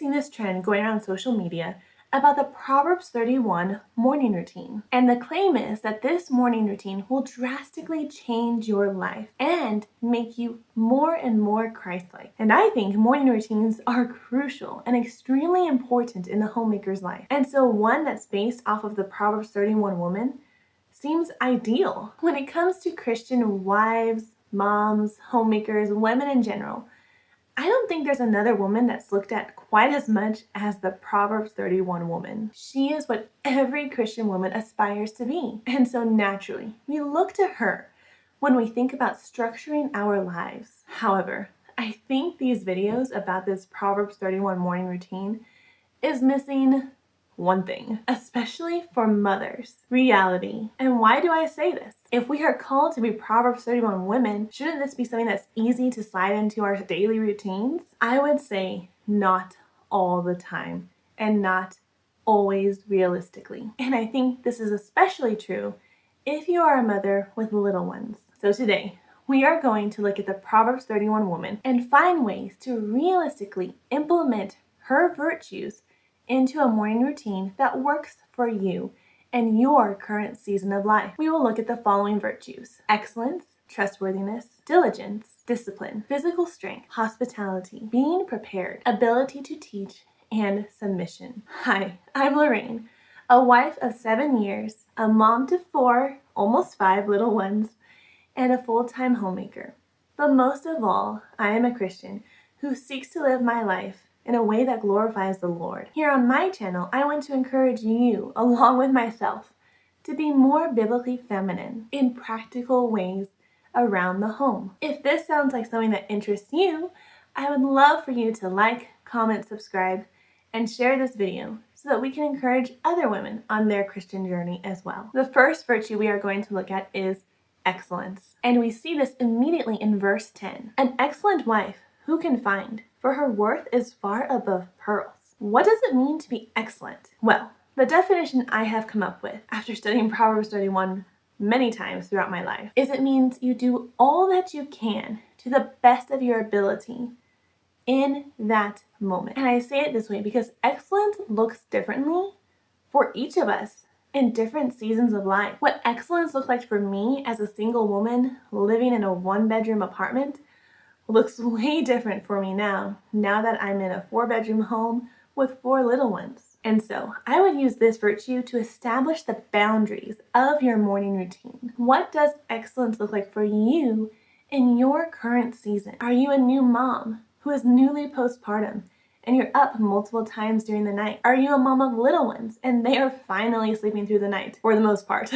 seen this trend going around social media about the Proverbs 31 morning routine. And the claim is that this morning routine will drastically change your life and make you more and more Christ-like. And I think morning routines are crucial and extremely important in the homemaker's life. And so one that's based off of the Proverbs 31 woman seems ideal. When it comes to Christian wives, moms, homemakers, women in general, I don't think there's another woman that's looked at quite as much as the Proverbs 31 woman. She is what every Christian woman aspires to be. And so naturally, we look to her when we think about structuring our lives. However, I think these videos about this Proverbs 31 morning routine is missing one thing, especially for mothers: reality. And why do I say this? If we are called to be Proverbs 31 women, shouldn't this be something that's easy to slide into our daily routines? I would say not all the time and not always realistically. And I think this is especially true if you are a mother with little ones. So today, we are going to look at the Proverbs 31 woman and find ways to realistically implement her virtues into a morning routine that works for you and your current season of life. We will look at the following virtues: excellence, trustworthiness, diligence, discipline, physical strength, hospitality, being prepared, ability to teach, and submission. Hi, I'm Lorraine, a wife of 7 years, a mom to 4, almost 5 little ones, and a full-time homemaker. But most of all, I am a Christian who seeks to live my life in a way that glorifies the Lord. Here on my channel, I want to encourage you, along with myself, to be more biblically feminine in practical ways around the home. If this sounds like something that interests you, I would love for you to like, comment, subscribe, and share this video so that we can encourage other women on their Christian journey as well. The first virtue we are going to look at is excellence. And we see this immediately in verse 10. An excellent wife who can find? For her worth is far above pearls. What does it mean to be excellent? Well, the definition I have come up with after studying Proverbs 31 many times throughout my life is it means you do all that you can to the best of your ability in that moment. And I say it this way because excellence looks differently for each of us in different seasons of life. What excellence looked like for me as a single woman living in a 1-bedroom apartment looks way different for me now that I'm in a 4-bedroom home with 4 little ones. And so I would use this virtue to establish the boundaries of your morning routine. What does excellence look like for you in your current season? Are you a new mom who is newly postpartum and you're up multiple times during the night? Are you a mom of little ones and they are finally sleeping through the night, for the most part?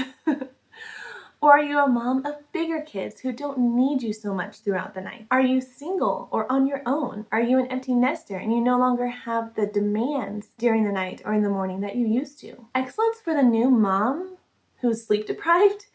Or are you a mom of bigger kids who don't need you so much throughout the night? Are you single or on your own? Are you an empty nester and you no longer have the demands during the night or in the morning that you used to? Excellence for the new mom who's sleep deprived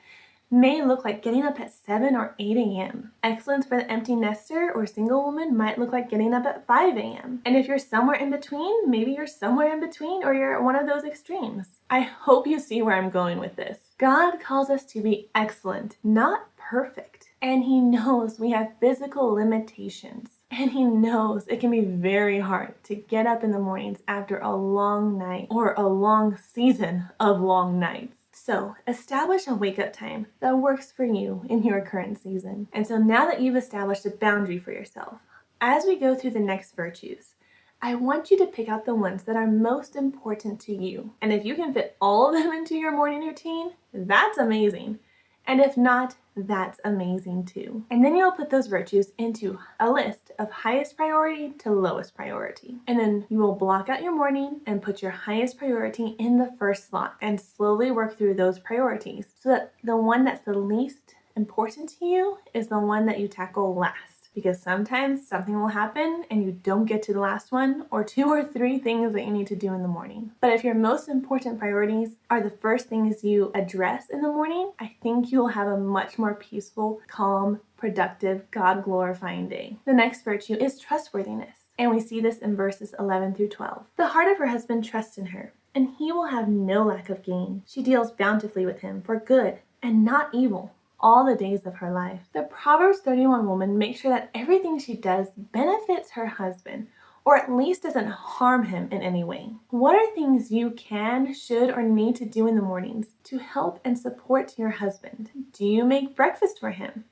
may look like getting up at 7 or 8 a.m. Excellence for the empty nester or single woman might look like getting up at 5 a.m. And if you're somewhere in between, maybe you're somewhere in between or you're at one of those extremes. I hope you see where I'm going with this. God calls us to be excellent, not perfect. And He knows we have physical limitations. And He knows it can be very hard to get up in the mornings after a long night or a long season of long nights. So establish a wake-up time that works for you in your current season. And so now that you've established a boundary for yourself, as we go through the next virtues, I want you to pick out the ones that are most important to you. And if you can fit all of them into your morning routine, that's amazing. And if not, that's amazing too. And then you'll put those virtues into a list of highest priority to lowest priority. And then you will block out your morning and put your highest priority in the first slot and slowly work through those priorities so that the one that's the least important to you is the one that you tackle last. Because sometimes something will happen and you don't get to the last one or 2 or 3 things that you need to do in the morning. But if your most important priorities are the first things you address in the morning, I think you'll have a much more peaceful, calm, productive, God-glorifying day. The next virtue is trustworthiness. And we see this in verses 11 through 12. The heart of her husband trusts in her, and he will have no lack of gain. She deals bountifully with him for good and not evil all the days of her life. The Proverbs 31 woman makes sure that everything she does benefits her husband or at least doesn't harm him in any way. What are things you can, should, or need to do in the mornings to help and support your husband? Do you make breakfast for him?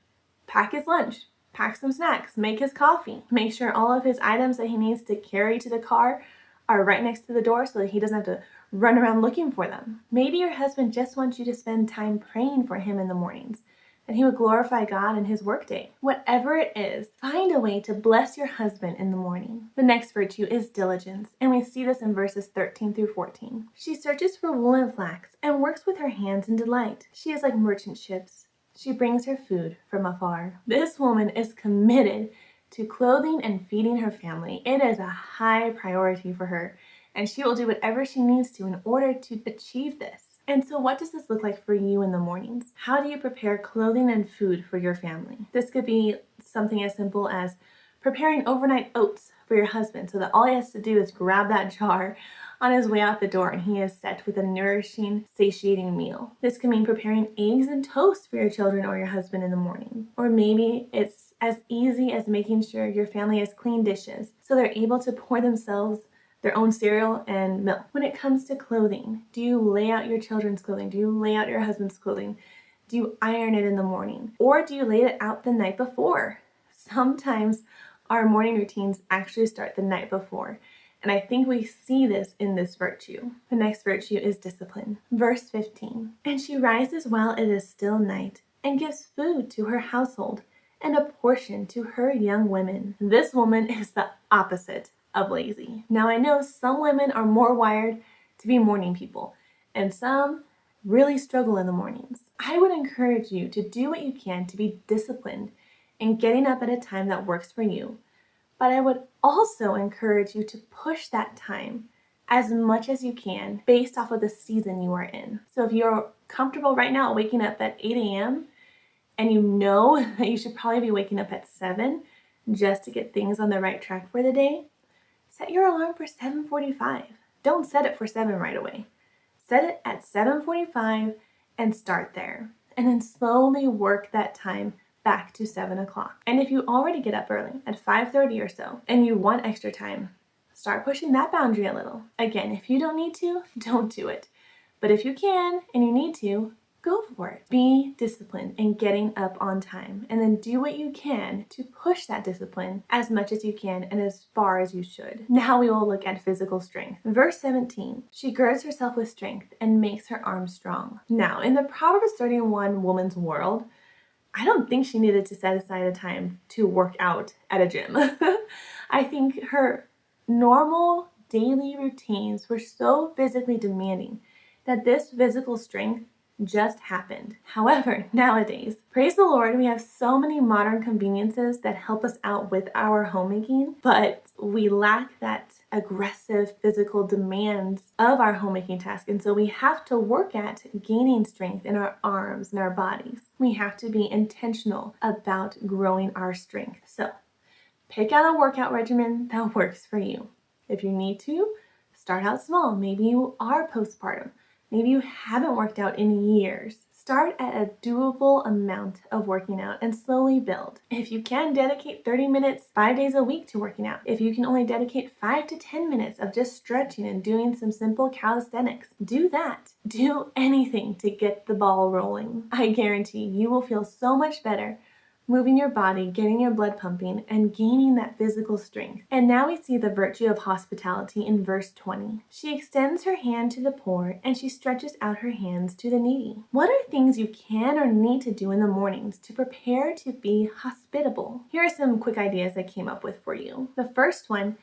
Pack his lunch, pack some snacks, make his coffee, make sure all of his items that he needs to carry to the car are right next to the door so that he doesn't have to run around looking for them. Maybe your husband just wants you to spend time praying for him in the mornings, and he would glorify God in his workday. Whatever it is, find a way to bless your husband in the morning. The next virtue is diligence, and we see this in verses 13 through 14. She searches for wool and flax and works with her hands in delight. She is like merchant ships. She brings her food from afar. This woman is committed to clothing and feeding her family. It is a high priority for her, and she will do whatever she needs to in order to achieve this. And so what does this look like for you in the mornings? How do you prepare clothing and food for your family? This could be something as simple as preparing overnight oats for your husband so that all he has to do is grab that jar on his way out the door and he is set with a nourishing, satiating meal. This can mean preparing eggs and toast for your children or your husband in the morning. Or maybe it's as easy as making sure your family has clean dishes so they're able to pour themselves their own cereal and milk. When it comes to clothing, do you lay out your children's clothing? Do you lay out your husband's clothing? Do you iron it in the morning? Or do you lay it out the night before? Sometimes our morning routines actually start the night before. And I think we see this in this virtue. The next virtue is discipline. Verse 15. And she rises while it is still night and gives food to her household and a portion to her young women. This woman is the opposite of lazy. Now I know some women are more wired to be morning people and some really struggle in the mornings. I would encourage you to do what you can to be disciplined in getting up at a time that works for you. But I would also encourage you to push that time as much as you can based off of the season you are in. So if you're comfortable right now waking up at 8 a.m. and you know that you should probably be waking up at 7 just to get things on the right track for the day, set your alarm for 7:45. Don't set it for 7 right away. Set it at 7:45 and start there. And then slowly work that time back to 7 o'clock. And if you already get up early at 5:30 or so and you want extra time, start pushing that boundary a little. Again, if you don't need to, don't do it. But if you can and you need to, go for it. Be disciplined in getting up on time and then do what you can to push that discipline as much as you can and as far as you should. Now we will look at physical strength. Verse 17, she girds herself with strength and makes her arms strong. Now, in the Proverbs 31 woman's world, I don't think she needed to set aside a time to work out at a gym. I think her normal daily routines were so physically demanding that this physical strength just happened. However, nowadays, praise the Lord, we have so many modern conveniences that help us out with our homemaking, but we lack that aggressive physical demands of our homemaking task. And so we have to work at gaining strength in our arms and our bodies. We have to be intentional about growing our strength. So pick out a workout regimen that works for you. If you need to, start out small. Maybe you are postpartum. Maybe you haven't worked out in years. Start at a doable amount of working out and slowly build. If you can dedicate 30 minutes 5 days a week to working out, if you can only dedicate 5 to 10 minutes of just stretching and doing some simple calisthenics, do that. Do anything to get the ball rolling. I guarantee you will feel so much better moving your body, getting your blood pumping, and gaining that physical strength. And now we see the virtue of hospitality in verse 20. She extends her hand to the poor, and she stretches out her hands to the needy. What are things you can or need to do in the mornings to prepare to be hospitable? Here are some quick ideas I came up with for you. The first one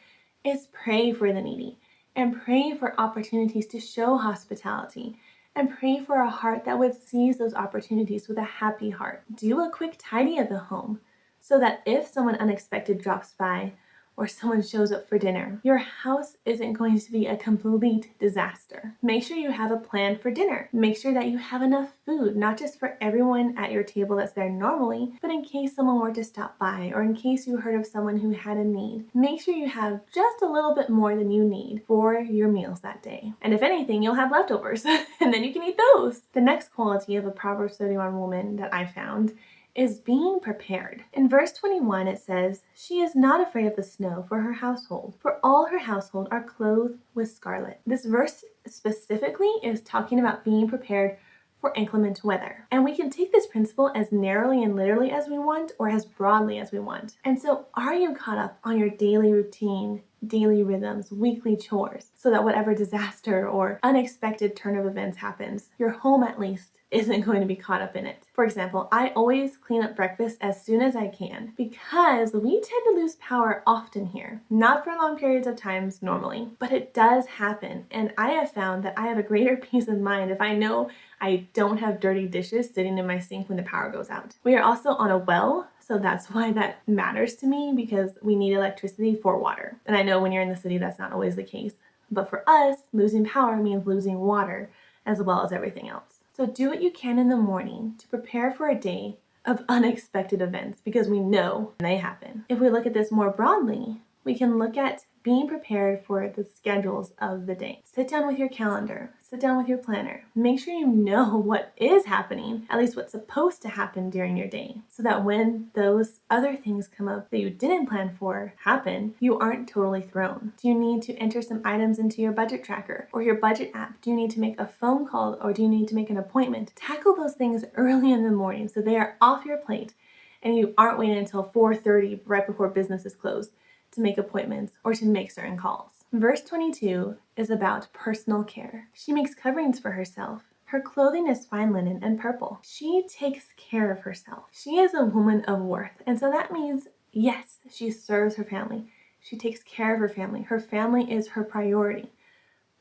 is pray for the needy, and pray for opportunities to show hospitality. And pray for a heart that would seize those opportunities with a happy heart. Do a quick tidy of the home so that if someone unexpected drops by or someone shows up for dinner, your house isn't going to be a complete disaster. Make sure you have a plan for dinner. Make sure that you have enough food, not just for everyone at your table that's there normally, but in case someone were to stop by or in case you heard of someone who had a need. Make sure you have just a little bit more than you need for your meals that day. And if anything, you'll have leftovers and then you can eat those. The next quality of a Proverbs 31 woman that I found is being prepared. In verse 21, it says, "She is not afraid of the snow for her household, for all her household are clothed with scarlet." This verse specifically is talking about being prepared for inclement weather. And we can take this principle as narrowly and literally as we want, or as broadly as we want. And so, are you caught up on your daily routine, daily rhythms, weekly chores, so that whatever disaster or unexpected turn of events happens, your home at least isn't going to be caught up in it? For example, I always clean up breakfast as soon as I can because we tend to lose power often here. Not for long periods of times normally, but it does happen. And I have found that I have a greater peace of mind if I know I don't have dirty dishes sitting in my sink when the power goes out. We are also on a well, so that's why that matters to me, because we need electricity for water. And I know when you're in the city, that's not always the case. But for us, losing power means losing water as well as everything else. So do what you can in the morning to prepare for a day of unexpected events, because we know they happen. If we look at this more broadly, we can look at being prepared for the schedules of the day. Sit down with your calendar, sit down with your planner. Make sure you know what is happening, at least what's supposed to happen during your day, so that when those other things come up that you didn't plan for happen, you aren't totally thrown. Do you need to enter some items into your budget tracker or your budget app? Do you need to make a phone call, or do you need to make an appointment? Tackle those things early in the morning so they are off your plate and you aren't waiting until 4:30 right before business is closed to make appointments or to make certain calls. Verse 22 is about personal care. She makes coverings for herself. Her clothing is fine linen and purple. She takes care of herself. She is a woman of worth. And so that means, yes, she serves her family. She takes care of her family. Her family is her priority.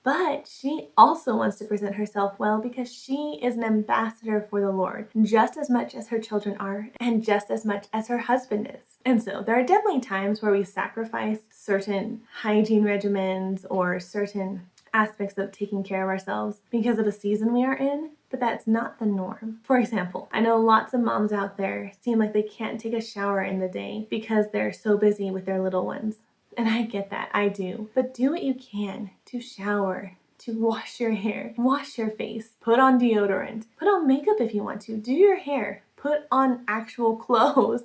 But she also wants to present herself well because she is an ambassador for the Lord, just as much as her children are, and just as much as her husband is. And so there are definitely times where we sacrifice certain hygiene regimens or certain aspects of taking care of ourselves because of a season we are in, but that's not the norm. For example, I know lots of moms out there seem like they can't take a shower in the day because they're so busy with their little ones. And I get that, I do. But do what you can to shower, to wash your hair, wash your face, put on deodorant, put on makeup if you want to, do your hair, put on actual clothes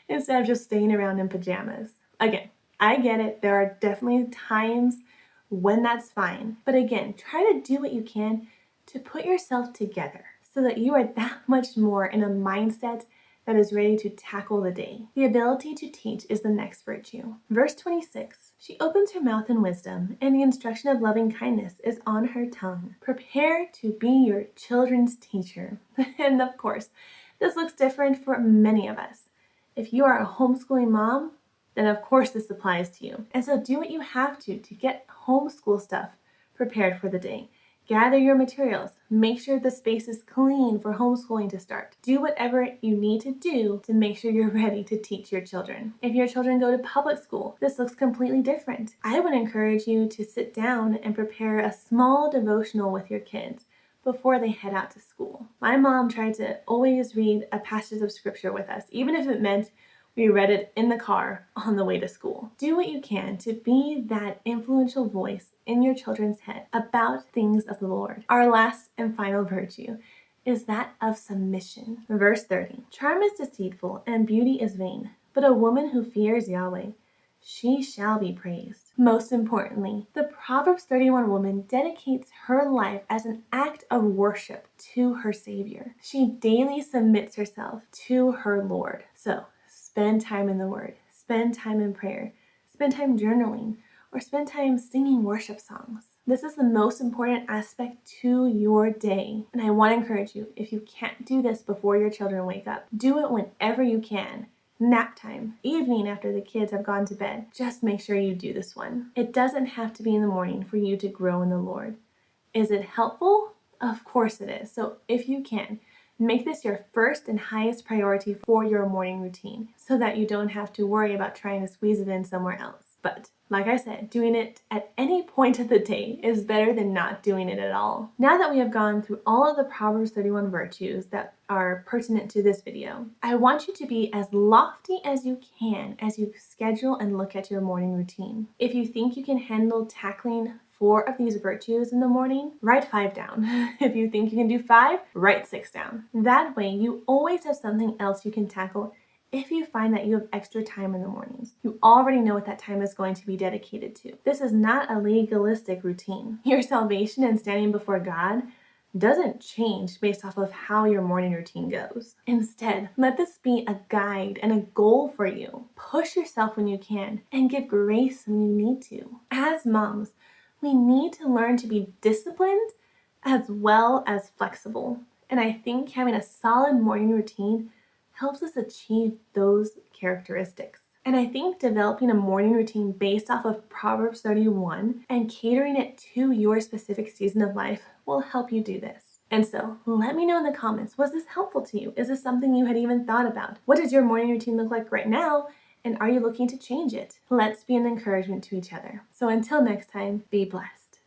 instead of just staying around in pajamas. Again, I get it. There are definitely times when that's fine. But again, try to do what you can to put yourself together so that you are that much more in a mindset that is ready to tackle the day. The ability to teach is the next virtue. Verse 26, she opens her mouth in wisdom, and the instruction of loving kindness is on her tongue. Prepare to be your children's teacher. And of course, this looks different for many of us. If you are a homeschooling mom, then of course this applies to you. And so do what you have to get homeschool stuff prepared for the day. Gather your materials. Make sure the space is clean for homeschooling to start. Do whatever you need to do to make sure you're ready to teach your children. If your children go to public school, this looks completely different. I would encourage you to sit down and prepare a small devotional with your kids before they head out to school. My mom tried to always read a passage of scripture with us, even if it meant we read it in the car on the way to school. Do what you can to be that influential voice in your children's head about things of the Lord. Our last and final virtue is that of submission. Verse 30, charm is deceitful and beauty is vain, but a woman who fears Yahweh, she shall be praised. Most importantly, the Proverbs 31 woman dedicates her life as an act of worship to her Savior. She daily submits herself to her Lord. So, spend time in the Word, spend time in prayer, spend time journaling, or spend time singing worship songs. This is the most important aspect to your day. And I want to encourage you, if you can't do this before your children wake up, do it whenever you can. Nap time, evening after the kids have gone to bed. Just make sure you do this one. It doesn't have to be in the morning for you to grow in the Lord. Is it helpful? Of course it is. So if you can, make this your first and highest priority for your morning routine so that you don't have to worry about trying to squeeze it in somewhere else. But like I said, doing it at any point of the day is better than not doing it at all. Now that we have gone through all of the Proverbs 31 virtues that are pertinent to this video, I want you to be as lofty as you can as you schedule and look at your morning routine. If you think you can handle tackling 4 of these virtues in the morning, write 5 down. If you think you can do 5, write 6 down. That way, you always have something else you can tackle if you find that you have extra time in the mornings. You already know what that time is going to be dedicated to. This is not a legalistic routine. Your salvation and standing before God doesn't change based off of how your morning routine goes. Instead, let this be a guide and a goal for you. Push yourself when you can and give grace when you need to. As moms, we need to learn to be disciplined as well as flexible. And I think having a solid morning routine helps us achieve those characteristics. And I think developing a morning routine based off of Proverbs 31 and catering it to your specific season of life will help you do this. And so let me know in the comments, was this helpful to you? Is this something you had even thought about? What does your morning routine look like right now? And are you looking to change it? Let's be an encouragement to each other. So until next time, be blessed.